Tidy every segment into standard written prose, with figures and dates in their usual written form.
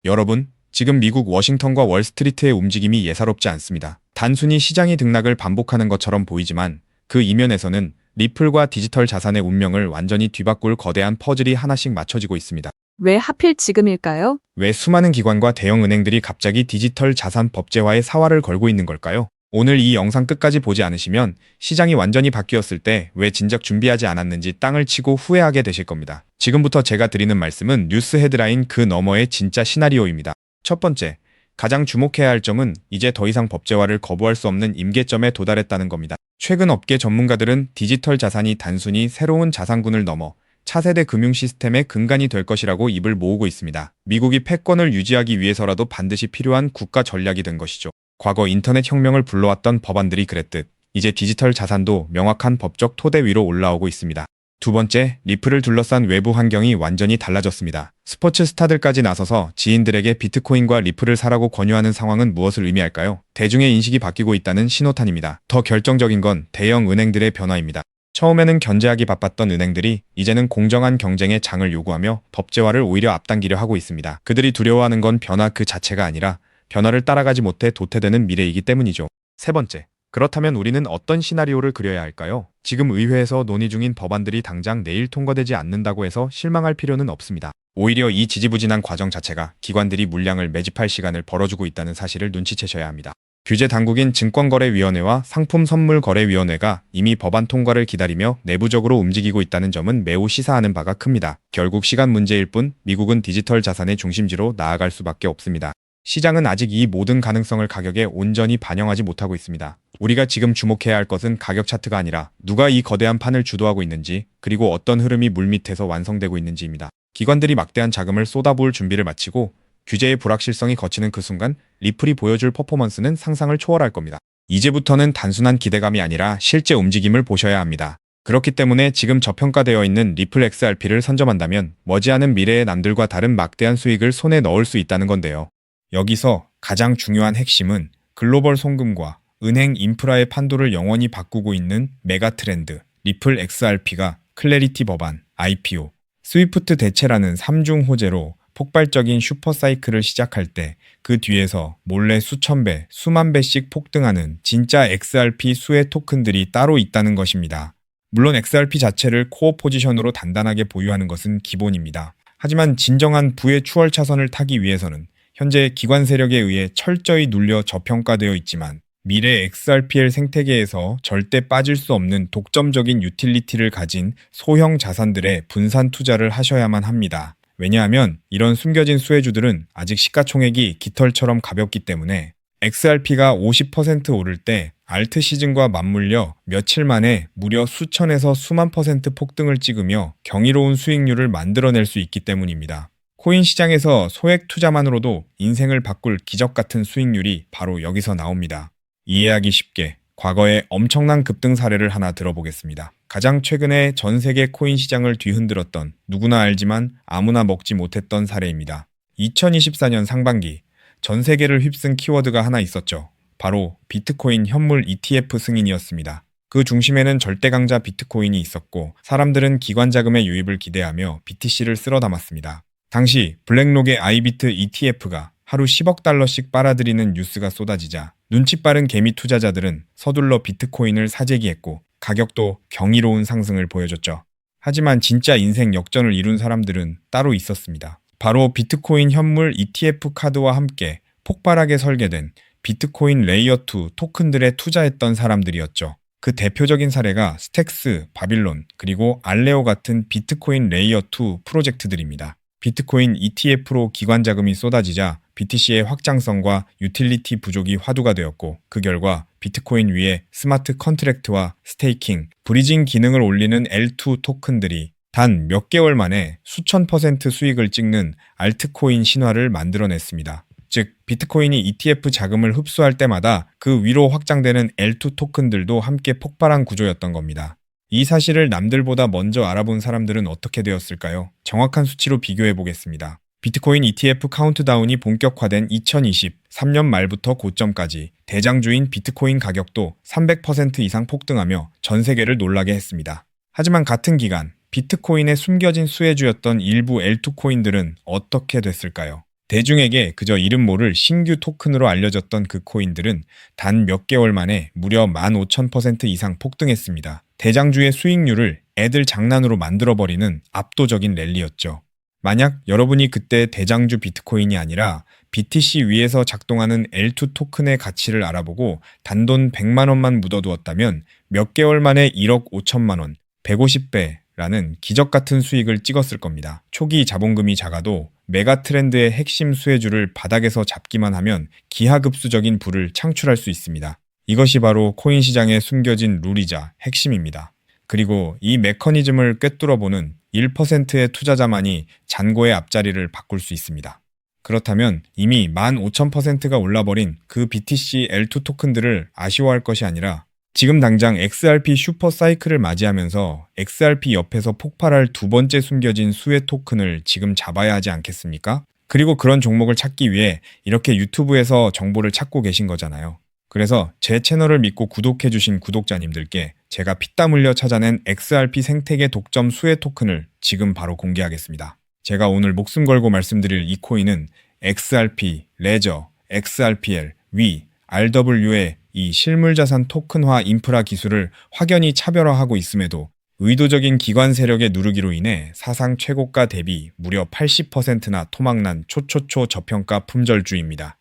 여러분, 지금 미국 워싱턴과 월스트리트의 움직임이 예사롭지 않습니다. 단순히 시장이 등락을 반복하는 것처럼 보이지만 그 이면에서는 리플과 디지털 자산의 운명을 완전히 뒤바꿀 거대한 퍼즐이 하나씩 맞춰지고 있습니다. 왜 하필 지금일까요? 왜 수많은 기관과 대형 은행들이 갑자기 디지털 자산 법제화에 사활을 걸고 있는 걸까요? 오늘 이 영상 끝까지 보지 않으시면 시장이 완전히 바뀌었을 때 왜 진작 준비하지 않았는지 땅을 치고 후회하게 되실 겁니다. 지금부터 제가 드리는 말씀은 뉴스 헤드라인 그 너머의 진짜 시나리오입니다. 첫 번째, 가장 주목해야 할 점은 이제 더 이상 법제화를 거부할 수 없는 임계점에 도달했다는 겁니다. 최근 업계 전문가들은 디지털 자산이 단순히 새로운 자산군을 넘어 차세대 금융 시스템의 근간이 될 것이라고 입을 모으고 있습니다. 미국이 패권을 유지하기 위해서라도 반드시 필요한 국가 전략이 된 것이죠. 과거 인터넷 혁명을 불러왔던 법안들이 그랬듯 이제 디지털 자산도 명확한 법적 토대 위로 올라오고 있습니다. 두 번째, 리플을 둘러싼 외부 환경이 완전히 달라졌습니다. 스포츠 스타들까지 나서서 지인들에게 비트코인과 리플을 사라고 권유하는 상황은 무엇을 의미할까요? 대중의 인식이 바뀌고 있다는 신호탄입니다. 더 결정적인 건 대형 은행들의 변화입니다. 처음에는 견제하기 바빴던 은행들이 이제는 공정한 경쟁의 장을 요구하며 법제화를 오히려 앞당기려 하고 있습니다. 그들이 두려워하는 건 변화 그 자체가 아니라 변화를 따라가지 못해 도태되는 미래이기 때문이죠. 세 번째, 그렇다면 우리는 어떤 시나리오를 그려야 할까요? 지금 의회에서 논의 중인 법안들이 당장 내일 통과되지 않는다고 해서 실망할 필요는 없습니다. 오히려 이 지지부진한 과정 자체가 기관들이 물량을 매집할 시간을 벌어주고 있다는 사실을 눈치채셔야 합니다. 규제 당국인 증권거래위원회와 상품선물거래위원회가 이미 법안 통과를 기다리며 내부적으로 움직이고 있다는 점은 매우 시사하는 바가 큽니다. 결국 시간 문제일 뿐 미국은 디지털 자산의 중심지로 나아갈 수밖에 없습니다. 시장은 아직 이 모든 가능성을 가격에 온전히 반영하지 못하고 있습니다. 우리가 지금 주목해야 할 것은 가격 차트가 아니라 누가 이 거대한 판을 주도하고 있는지, 그리고 어떤 흐름이 물밑에서 완성되고 있는지입니다. 기관들이 막대한 자금을 쏟아부을 준비를 마치고 규제의 불확실성이 거치는 그 순간 리플이 보여줄 퍼포먼스는 상상을 초월할 겁니다. 이제부터는 단순한 기대감이 아니라 실제 움직임을 보셔야 합니다. 그렇기 때문에 지금 저평가되어 있는 리플 XRP를 선점한다면 머지않은 미래의 남들과 다른 막대한 수익을 손에 넣을 수 있다는 건데요. 여기서 가장 중요한 핵심은 글로벌 송금과 은행 인프라의 판도를 영원히 바꾸고 있는 메가 트렌드, 리플 XRP가 클래리티 법안, IPO, 스위프트 대체라는 3중 호재로 폭발적인 슈퍼사이클을 시작할 때 그 뒤에서 몰래 수천 배, 수만 배씩 폭등하는 진짜 XRP 수혜 토큰들이 따로 있다는 것입니다. 물론 XRP 자체를 코어 포지션으로 단단하게 보유하는 것은 기본입니다. 하지만 진정한 부의 추월 차선을 타기 위해서는 현재 기관 세력에 의해 철저히 눌려 저평가되어 있지만 미래 XRPL 생태계에서 절대 빠질 수 없는 독점적인 유틸리티를 가진 소형 자산들의 분산 투자를 하셔야만 합니다. 왜냐하면 이런 숨겨진 수혜주들은 아직 시가총액이 깃털처럼 가볍기 때문에 XRP가 50% 오를 때 알트 시즌과 맞물려 며칠 만에 무려 수천에서 수만 퍼센트 폭등을 찍으며 경이로운 수익률을 만들어낼 수 있기 때문입니다. 코인 시장에서 소액 투자만으로도 인생을 바꿀 기적 같은 수익률이 바로 여기서 나옵니다. 이해하기 쉽게 과거의 엄청난 급등 사례를 하나 들어보겠습니다. 가장 최근에 전 세계 코인 시장을 뒤흔들었던 누구나 알지만 아무나 먹지 못했던 사례입니다. 2024년 상반기 전 세계를 휩쓴 키워드가 하나 있었죠. 바로 비트코인 현물 ETF 승인이었습니다. 그 중심에는 절대 강자 비트코인이 있었고 사람들은 기관 자금의 유입을 기대하며 BTC를 쓸어 담았습니다. 당시 블랙록의 아이비트 ETF가 하루 10억 달러씩 빨아들이는 뉴스가 쏟아지자 눈치 빠른 개미 투자자들은 서둘러 비트코인을 사재기했고 가격도 경이로운 상승을 보여줬죠. 하지만 진짜 인생 역전을 이룬 사람들은 따로 있었습니다. 바로 비트코인 현물 ETF 카드와 함께 폭발하게 설계된 비트코인 레이어2 토큰들에 투자했던 사람들이었죠. 그 대표적인 사례가 스택스, 바빌론, 그리고 알레오 같은 비트코인 레이어2 프로젝트들입니다. 비트코인 ETF로 기관 자금이 쏟아지자 BTC의 확장성과 유틸리티 부족이 화두가 되었고 그 결과 비트코인 위에 스마트 컨트랙트와 스테이킹, 브리징 기능을 올리는 L2 토큰들이 단 몇 개월 만에 수천 퍼센트 수익을 찍는 알트코인 신화를 만들어냈습니다. 즉 비트코인이 ETF 자금을 흡수할 때마다 그 위로 확장되는 L2 토큰들도 함께 폭발한 구조였던 겁니다. 이 사실을 남들보다 먼저 알아본 사람들은 어떻게 되었을까요? 정확한 수치로 비교해 보겠습니다. 비트코인 ETF 카운트다운이 본격화된 2023년 말부터 고점까지 대장주인 비트코인 가격도 300% 이상 폭등하며 전 세계를 놀라게 했습니다. 하지만 같은 기간 비트코인의 숨겨진 수혜주였던 일부 L2 코인들은 어떻게 됐을까요? 대중에게 그저 이름 모를 신규 토큰으로 알려졌던 그 코인들은 단 몇 개월 만에 무려 15,000% 이상 폭등했습니다. 대장주의 수익률을 애들 장난으로 만들어버리는 압도적인 랠리였죠. 만약 여러분이 그때 대장주 비트코인이 아니라 BTC 위에서 작동하는 L2 토큰의 가치를 알아보고 단돈 100만 원만 묻어두었다면 몇 개월 만에 1억 5천만 원, 150배라는 기적 같은 수익을 찍었을 겁니다. 초기 자본금이 작아도 메가 트렌드의 핵심 수혜주를 바닥에서 잡기만 하면 기하급수적인 부를 창출할 수 있습니다. 이것이 바로 코인 시장에 숨겨진 룰이자 핵심입니다. 그리고 이 메커니즘을 꿰뚫어보는 1%의 투자자만이 잔고의 앞자리를 바꿀 수 있습니다. 그렇다면 이미 15,000%가 올라버린 그 BTC L2 토큰들을 아쉬워할 것이 아니라 지금 당장 XRP 슈퍼 사이클을 맞이하면서 XRP 옆에서 폭발할 두 번째 숨겨진 수혜 토큰을 지금 잡아야 하지 않겠습니까? 그리고 그런 종목을 찾기 위해 이렇게 유튜브에서 정보를 찾고 계신 거잖아요. 그래서 제 채널을 믿고 구독해주신 구독자님들께 제가 피땀 흘려 찾아낸 XRP 생태계 독점 수혜 토큰을 지금 바로 공개하겠습니다. 제가 오늘 목숨 걸고 말씀드릴 이 코인은 XRP, 레저, XRPL, 위, RW의 이 실물자산 토큰화 인프라 기술을 확연히 차별화하고 있음에도 의도적인 기관 세력의 누르기로 인해 사상 최고가 대비 무려 80%나 토막난 초초초 저평가 품절주입니다.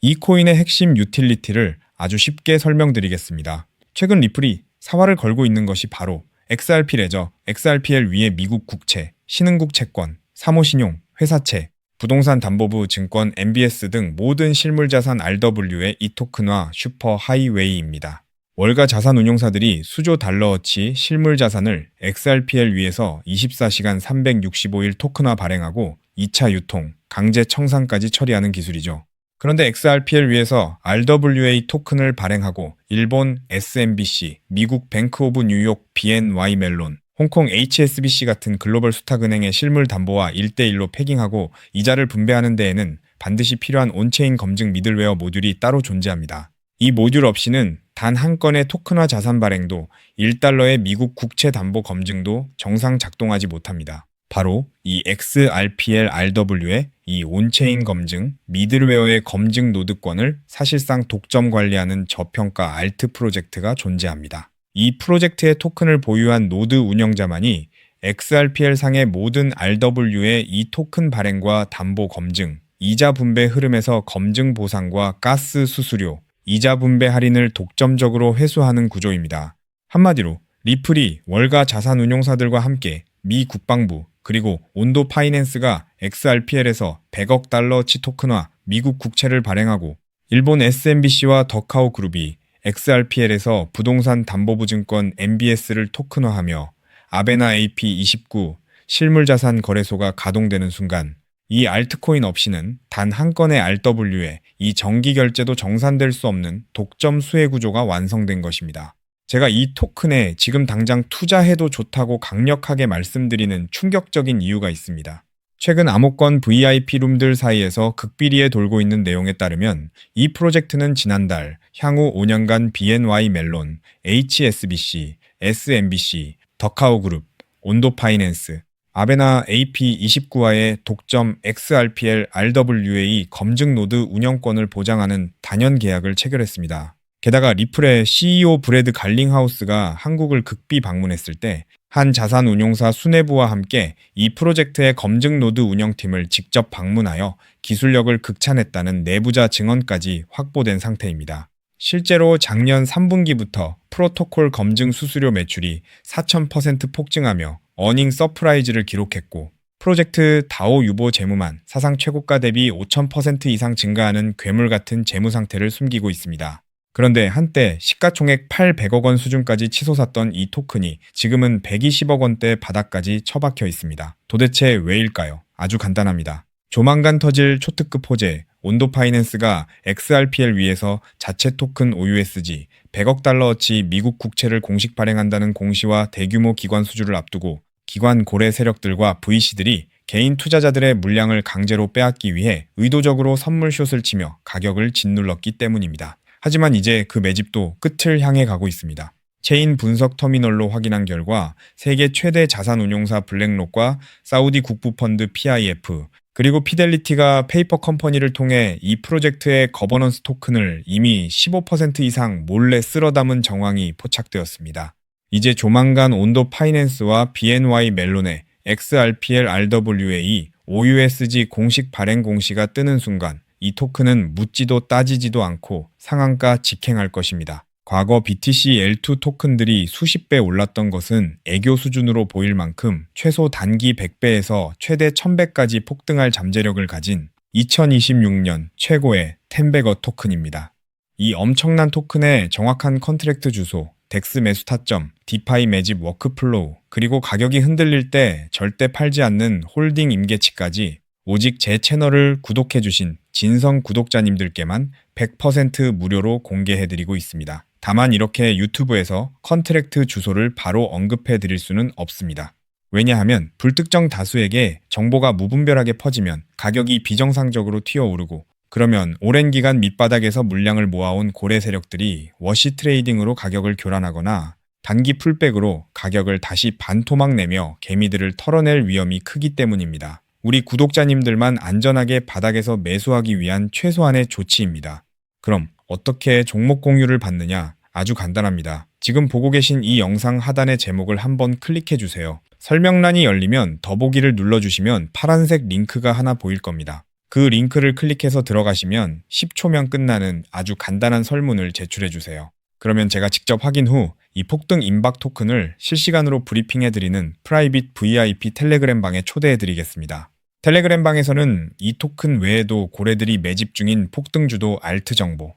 이 코인의 핵심 유틸리티를 아주 쉽게 설명드리겠습니다. 최근 리플이 사활을 걸고 있는 것이 바로 XRP 레저, XRPL 위의 미국 국채, 신흥국 채권, 사모신용, 회사채, 부동산 담보부 증권 MBS 등 모든 실물자산 RW의 이 토큰화 슈퍼 하이웨이입니다. 월가 자산운용사들이 수조 달러어치 실물자산을 XRPL 위에서 24시간 365일 토큰화 발행하고 2차 유통, 강제 청산까지 처리하는 기술이죠. 그런데 XRPL 위에서 RWA 토큰을 발행하고 일본 SMBC, 미국 뱅크 오브 뉴욕 BNY 멜론, 홍콩 HSBC 같은 글로벌 수탁은행의 실물 담보와 1대1로 패깅하고 이자를 분배하는 데에는 반드시 필요한 온체인 검증 미들웨어 모듈이 따로 존재합니다. 이 모듈 없이는 단 한 건의 토큰화 자산 발행도 1달러의 미국 국채 담보 검증도 정상 작동하지 못합니다. 바로 이 XRPL RW의 이 온체인 검증, 미들웨어의 검증 노드권을 사실상 독점 관리하는 저평가 알트 프로젝트가 존재합니다. 이 프로젝트의 토큰을 보유한 노드 운영자만이 XRPL 상의 모든 RW의 이 토큰 발행과 담보 검증, 이자 분배 흐름에서 검증 보상과 가스 수수료, 이자 분배 할인을 독점적으로 회수하는 구조입니다. 한마디로 리플이 월가 자산운용사들과 함께 미 국방부 그리고 온도 파이낸스가 XRPL에서 100억 달러치 토큰화 미국 국채를 발행하고 일본 SMBC와 더카오 그룹이 XRPL에서 부동산 담보부 증권 MBS를 토큰화하며 아베나 AP29 실물자산 거래소가 가동되는 순간 이 알트코인 없이는 단 한 건의 RW에 이 정기 결제도 정산될 수 없는 독점 수혜 구조가 완성된 것입니다. 제가 이 토큰에 지금 당장 투자해도 좋다고 강력하게 말씀드리는 충격적인 이유가 있습니다. 최근 암호권 VIP 룸들 사이에서 극비리에 돌고 있는 내용에 따르면 이 프로젝트는 지난달 향후 5년간 BNY 멜론, HSBC, SMBC, 더카오 그룹, 온도 파이낸스, 아베나 AP29와의 독점 XRPL RWA 검증 노드 운영권을 보장하는 단연 계약을 체결했습니다. 게다가 리플의 CEO 브래드 갈링하우스가 한국을 극비 방문했을 때 한 자산운용사 수뇌부와 함께 이 프로젝트의 검증 노드 운영팀을 직접 방문하여 기술력을 극찬했다는 내부자 증언까지 확보된 상태입니다. 실제로 작년 3분기부터 프로토콜 검증 수수료 매출이 4,000% 폭증하며 어닝 서프라이즈를 기록했고 프로젝트 다오 유보 재무만 사상 최고가 대비 5,000% 이상 증가하는 괴물 같은 재무 상태를 숨기고 있습니다. 그런데 한때 시가총액 800억 원 수준까지 치솟았던 이 토큰이 지금은 120억 원대 바닥까지 처박혀 있습니다. 도대체 왜일까요? 아주 간단합니다. 조만간 터질 초특급 호재, 온도 파이낸스가 XRPL 위에서 자체 토큰 OUSG 100억 달러어치 미국 국채를 공식 발행한다는 공시와 대규모 기관 수주를 앞두고 기관 고래 세력들과 VC들이 개인 투자자들의 물량을 강제로 빼앗기 위해 의도적으로 선물숏을 치며 가격을 짓눌렀기 때문입니다. 하지만 이제 그 매집도 끝을 향해 가고 있습니다. 체인 분석 터미널로 확인한 결과 세계 최대 자산운용사 블랙록과 사우디 국부펀드 PIF, 그리고 피델리티가 페이퍼 컴퍼니를 통해 이 프로젝트의 거버넌스 토큰을 이미 15% 이상 몰래 쓸어 담은 정황이 포착되었습니다. 이제 조만간 온도 파이낸스와 BNY 멜론의 XRPL RWA OUSG 공식 발행 공시가 뜨는 순간 이 토큰은 묻지도 따지지도 않고 상한가 직행할 것입니다. 과거 BTC L2 토큰들이 수십 배 올랐던 것은 애교 수준으로 보일 만큼 최소 단기 100배에서 최대 1000배까지 폭등할 잠재력을 가진 2026년 최고의 텐베거 토큰입니다. 이 엄청난 토큰의 정확한 컨트랙트 주소, 덱스 매수 타점, 디파이 매집 워크플로우, 그리고 가격이 흔들릴 때 절대 팔지 않는 홀딩 임계치까지 오직 제 채널을 구독해주신 진성 구독자님들께만 100% 무료로 공개해드리고 있습니다. 다만 이렇게 유튜브에서 컨트랙트 주소를 바로 언급해드릴 수는 없습니다. 왜냐하면 불특정 다수에게 정보가 무분별하게 퍼지면 가격이 비정상적으로 튀어오르고 그러면 오랜 기간 밑바닥에서 물량을 모아온 고래 세력들이 워시 트레이딩으로 가격을 교란하거나 단기 풀백으로 가격을 다시 반토막 내며 개미들을 털어낼 위험이 크기 때문입니다. 우리 구독자님들만 안전하게 바닥에서 매수하기 위한 최소한의 조치입니다. 그럼 어떻게 종목 공유를 받느냐? 아주 간단합니다. 지금 보고 계신 이 영상 하단의 제목을 한번 클릭해 주세요. 설명란이 열리면 더보기를 눌러주시면 파란색 링크가 하나 보일 겁니다. 그 링크를 클릭해서 들어가시면 10초면 끝나는 아주 간단한 설문을 제출해 주세요. 그러면 제가 직접 확인 후 이 폭등 임박 토큰을 실시간으로 브리핑해드리는 프라이빗 VIP 텔레그램 방에 초대해드리겠습니다. 텔레그램 방에서는 이 토큰 외에도 고래들이 매집 중인 폭등주도 알트 정보,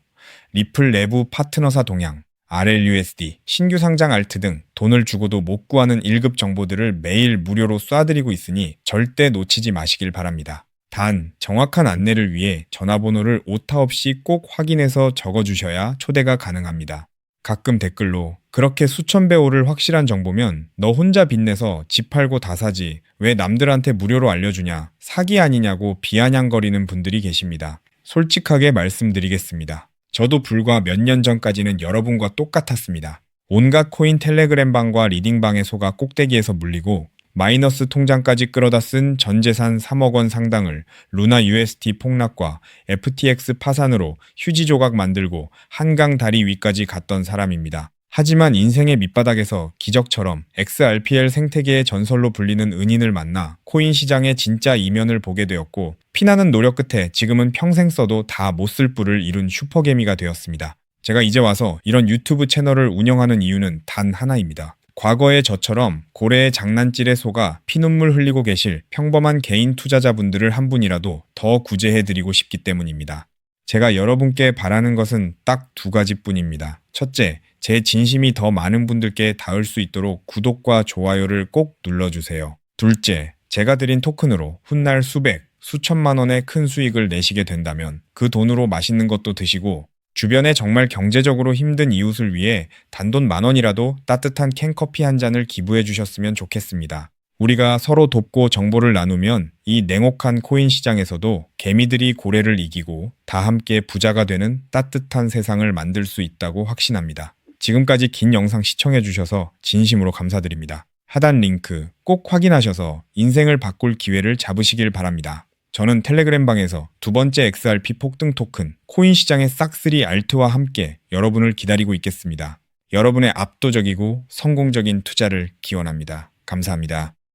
리플 내부 파트너사 동향, RLUSD, 신규 상장 알트 등 돈을 주고도 못 구하는 1급 정보들을 매일 무료로 쏴드리고 있으니 절대 놓치지 마시길 바랍니다. 단, 정확한 안내를 위해 전화번호를 오타 없이 꼭 확인해서 적어주셔야 초대가 가능합니다. 가끔 댓글로 그렇게 수천 배 오를 확실한 정보면 너 혼자 빚내서 집 팔고 다 사지 왜 남들한테 무료로 알려주냐 사기 아니냐고 비아냥거리는 분들이 계십니다. 솔직하게 말씀드리겠습니다. 저도 불과 몇 년 전까지는 여러분과 똑같았습니다. 온갖 코인 텔레그램 방과 리딩 방에 속아 꼭대기에서 물리고 마이너스 통장까지 끌어다 쓴 전 재산 3억 원 상당을 루나 UST 폭락과 FTX 파산으로 휴지 조각 만들고 한강 다리 위까지 갔던 사람입니다. 하지만 인생의 밑바닥에서 기적처럼 XRPL 생태계의 전설로 불리는 은인을 만나 코인 시장의 진짜 이면을 보게 되었고 피나는 노력 끝에 지금은 평생 써도 다 못 쓸 뿔을 이룬 슈퍼개미가 되었습니다. 제가 이제 와서 이런 유튜브 채널을 운영하는 이유는 단 하나입니다. 과거의 저처럼 고래의 장난질에 속아 피눈물 흘리고 계실 평범한 개인 투자자분들을 한 분이라도 더 구제해드리고 싶기 때문입니다. 제가 여러분께 바라는 것은 딱 두 가지뿐입니다. 첫째, 제 진심이 더 많은 분들께 닿을 수 있도록 구독과 좋아요를 꼭 눌러주세요. 둘째, 제가 드린 토큰으로 훗날 수백, 수천만 원의 큰 수익을 내시게 된다면 그 돈으로 맛있는 것도 드시고 주변에 정말 경제적으로 힘든 이웃을 위해 단돈 10,000원이라도 따뜻한 캔커피 한 잔을 기부해 주셨으면 좋겠습니다. 우리가 서로 돕고 정보를 나누면 이 냉혹한 코인 시장에서도 개미들이 고래를 이기고 다 함께 부자가 되는 따뜻한 세상을 만들 수 있다고 확신합니다. 지금까지 긴 영상 시청해 주셔서 진심으로 감사드립니다. 하단 링크 꼭 확인하셔서 인생을 바꿀 기회를 잡으시길 바랍니다. 저는 텔레그램 방에서 두 번째 XRP 폭등 토큰 코인 시장의 싹쓸이 알트와 함께 여러분을 기다리고 있겠습니다. 여러분의 압도적이고 성공적인 투자를 기원합니다. 감사합니다.